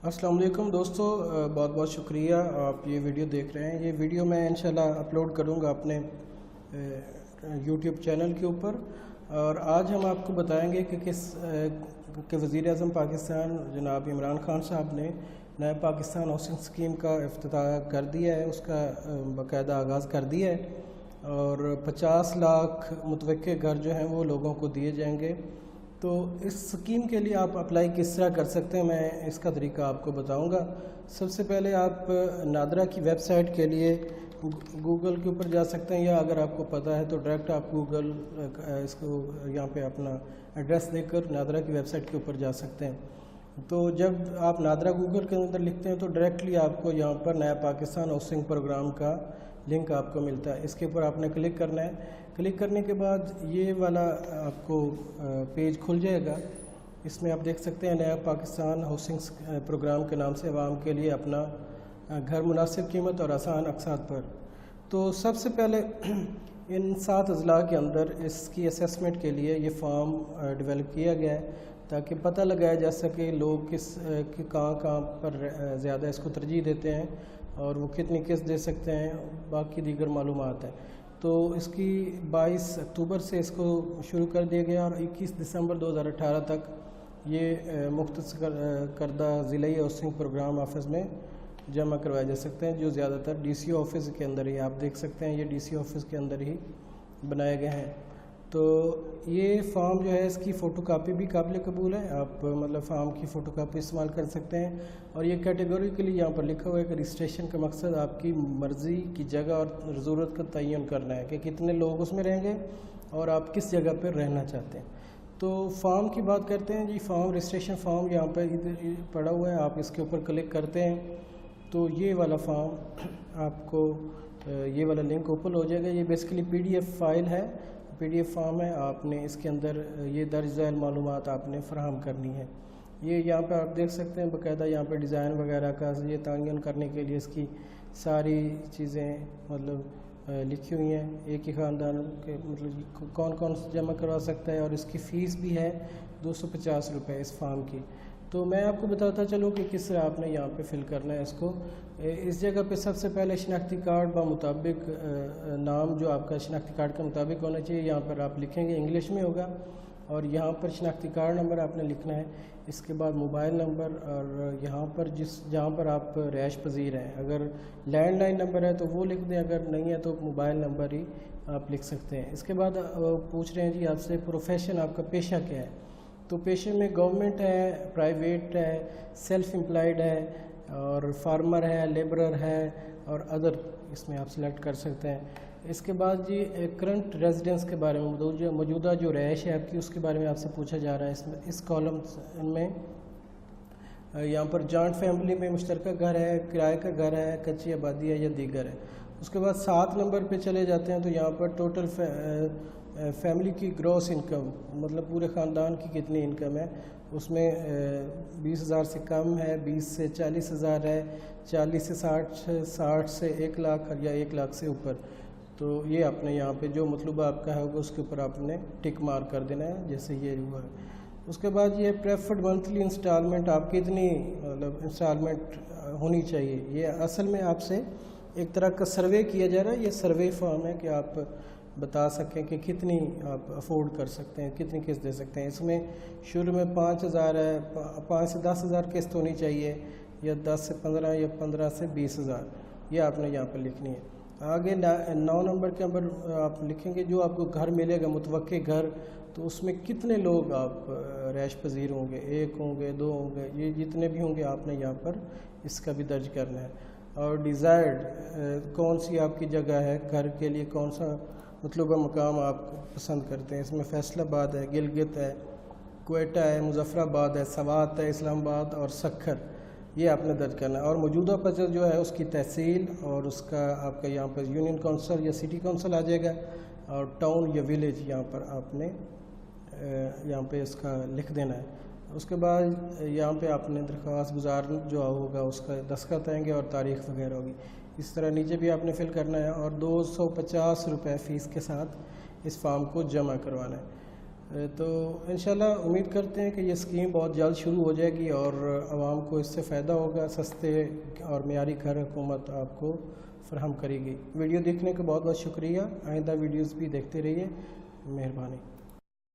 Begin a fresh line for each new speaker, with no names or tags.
अस्सलाम वालेकुम दोस्तों, बहुत बहुत शुक्रिया आप ये वीडियो देख रहे हैं। ये वीडियो मैं इंशाल्लाह अपलोड करूँगा अपने यूट्यूब चैनल के ऊपर। और आज हम आपको बताएंगे कि कि वज़ीर-ए-आज़म पाकिस्तान जनाब इमरान खान साहब ने नया पाकिस्तान हाउसिंग स्कीम का इफ्तिताह कर दिया है, उसका बाकायदा आगाज़ कर दिया है और 50 लाख मुतवक्के घर जो हैं वो लोगों को दिए जाएंगे। तो इस स्कीम के लिए आप अप्लाई किस तरह कर सकते हैं, मैं इसका तरीका आपको बताऊंगा। सबसे पहले आप नादरा की वेबसाइट के लिए गूगल के ऊपर जा सकते हैं, या अगर आपको पता है तो डायरेक्ट आप गूगल इसको यहाँ पे अपना एड्रेस देकर नादरा की वेबसाइट के ऊपर जा सकते हैं। तो जब आप नादरा गूगल के अंदर लिखते हैं तो डायरेक्टली आपको यहाँ पर नया पाकिस्तान हाउसिंग प्रोग्राम का लिंक आपको मिलता है। इसके ऊपर आपने क्लिक करना है। क्लिक करने के बाद ये वाला आपको पेज खुल जाएगा। इसमें आप देख सकते हैं नया पाकिस्तान हाउसिंग प्रोग्राम के नाम से अवाम के लिए अपना घर मुनासिब कीमत और आसान अक़सात पर। तो सबसे पहले इन 7 अज़ला के अंदर इसकी असेसमेंट के लिए ये फॉर्म डेवलप किया गया है ताकि पता लगाया जा सके लोग कहाँ पर ज़्यादा इसको तरजीह देते हैं और वो कितनी किस्त दे सकते हैं, बाकी दीगर मालूमात है। तो इसकी 22 अक्टूबर से इसको शुरू कर दिया गया और 21 दिसंबर 2018 तक ये मुख्तस करदा ज़िलाई हाउसिंग प्रोग्राम ऑफिस में जमा करवाए जा सकते हैं, जो ज़्यादातर डीसी ऑफिस के अंदर ही आप देख सकते हैं। ये डीसी ऑफिस के अंदर ही बनाए गए हैं। तो ये फॉर्म जो है इसकी फ़ोटो कापी भी काबिल कबूल है, आप मतलब फॉर्म की फ़ोटो कापी इस्तेमाल कर सकते हैं। और ये कैटेगरी के लिए यहाँ पर लिखा हुआ है कि रजिस्ट्रेशन का मकसद आपकी मर्ज़ी की जगह और ज़रूरत का तयन करना है कि कितने लोग उसमें रहेंगे और आप किस जगह पर रहना चाहते हैं। तो फॉर्म की बात करते हैं जी। फॉर्म रजिस्ट्रेशन फॉर्म यहाँ पर इधर पड़ा हुआ है, आप इसके ऊपर क्लिक करते हैं तो ये वाला फॉर्म आपको ये वाला लिंक ओपन हो जाएगा। ये बेसिकली PDF फाइल है, PDF फॉर्म है। आपने इसके अंदर ये दर्ज झैल मालूमात आपने फराहम करनी है। ये यहाँ पे आप देख सकते हैं बाकायदा यहाँ पे डिज़ाइन वगैरह का ये तयन करने के लिए इसकी सारी चीज़ें मतलब लिखी हुई हैं। एक ही ख़ानदान के मतलब कौन कौन जमा करवा सकता है, और इसकी फ़ीस भी है 250 रुपये इस फॉर्म की। तो मैं आपको बताता चलूँ कि किस तरह आपने यहाँ पे फिल करना है इसको। इस जगह पे सबसे पहले शनाख्ती कार्ड मुताबिक नाम जो आपका शनाख्ती कार्ड के मुताबिक होना चाहिए, यहाँ पर आप लिखेंगे, इंग्लिश में होगा। और यहाँ पर शनाख्ती कार्ड नंबर आपने लिखना है। इसके बाद मोबाइल नंबर, और यहाँ पर जहाँ पर आप रहायश पजीर हैं, अगर लैंडलाइन नंबर है तो वो लिख दें, अगर नहीं है तो मोबाइल नंबर ही आप लिख सकते हैं। इसके बाद पूछ रहे हैं जी आपसे प्रोफेशन, आपका पेशा क्या है। तो पेशे में गवर्नमेंट है, प्राइवेट है, सेल्फ एम्प्लॉयड है, और फार्मर है, लेबरर है, और अदर इसमें आप सेलेक्ट कर सकते हैं। इसके बाद जी करंट रेजिडेंस के बारे में, मौजूदा जो रहायश है आपकी उसके बारे में आपसे पूछा जा रहा है। इसमें इस कॉलम में यहाँ पर जॉइंट फैमिली में मुश्तरका घर है, किराए का घर है, कच्ची आबादी है या दीगर है। उसके बाद 7 नंबर पे चले जाते हैं तो यहाँ पर टोटल फैमिली की ग्रॉस इनकम, मतलब पूरे ख़ानदान की कितनी इनकम है, उसमें 20,000 से कम है, 20 से 40,000 है, 40 से 60, 60 से 1 लाख या 1 लाख से ऊपर। तो ये आपने यहाँ पे जो मतलूबा आपका है उसके ऊपर आपने टिक मार्क कर देना है, जैसे ये हुआ है। उसके बाद ये प्रेफर्ड मंथली इंस्टॉलमेंट आपकी इतनी मतलब इंस्टॉलमेंट होनी चाहिए। ये असल में आपसे एक तरह का सर्वे किया जा रहा है। ये सर्वे फॉर्म है कि आप बता सकें कि कितनी आप अफोर्ड कर सकते हैं, कितनी किस्त दे सकते हैं। इसमें शुरू में 5,000 है, 5 से 10,000 किस्त होनी चाहिए, या 10 से 15 या 15 से 20,000, ये आपने यहाँ पर लिखनी है। आगे 9 नंबर के अंदर आप लिखेंगे जो आपको घर मिलेगा मुतवक्के घर, तो उसमें कितने लोग आप रहायश पजीर होंगे, 1 होंगे, 2 होंगे, ये जितने भी होंगे आपने यहाँ पर इसका भी दर्ज करना है। और डिज़ायर्ड कौन सी आपकी जगह है घर के लिए, कौन सा मतलूबा मकाम आप पसंद करते हैं। इसमें फैसलाबाद है, गिलगित है, क्वेटा है, मुजफ्फराबाद है, सवात है, इस्लामाबाद और सक्खर, ये आपने दर्ज करना है। और मौजूदा पता जो है उसकी तहसील और उसका आपका यहाँ पर यूनियन काउंसिल या सिटी काउंसिल आ जाएगा, और टाउन या विलेज यहाँ पर आपने यहाँ पे इसका लिख देना है। उसके बाद यहाँ पे आपने दरख्वास्त गुजार जो होगा उसका दस्तखत आएंगे और तारीख़ वगैरह होगी। इस तरह नीचे भी आपने फिल करना है, और 250 रुपये फ़ीस के साथ इस फॉर्म को जमा करवाना है। تو انشاءاللہ امید کرتے ہیں کہ یہ اسکیم بہت جلد شروع ہو جائے گی اور عوام کو اس سے فائدہ ہوگا، سستے اور معیاری گھر حکومت آپ کو فراہم کرے گی۔ ویڈیو دیکھنے کا بہت بہت شکریہ، آئندہ ویڈیوز بھی دیکھتے رہیے، مہربانی۔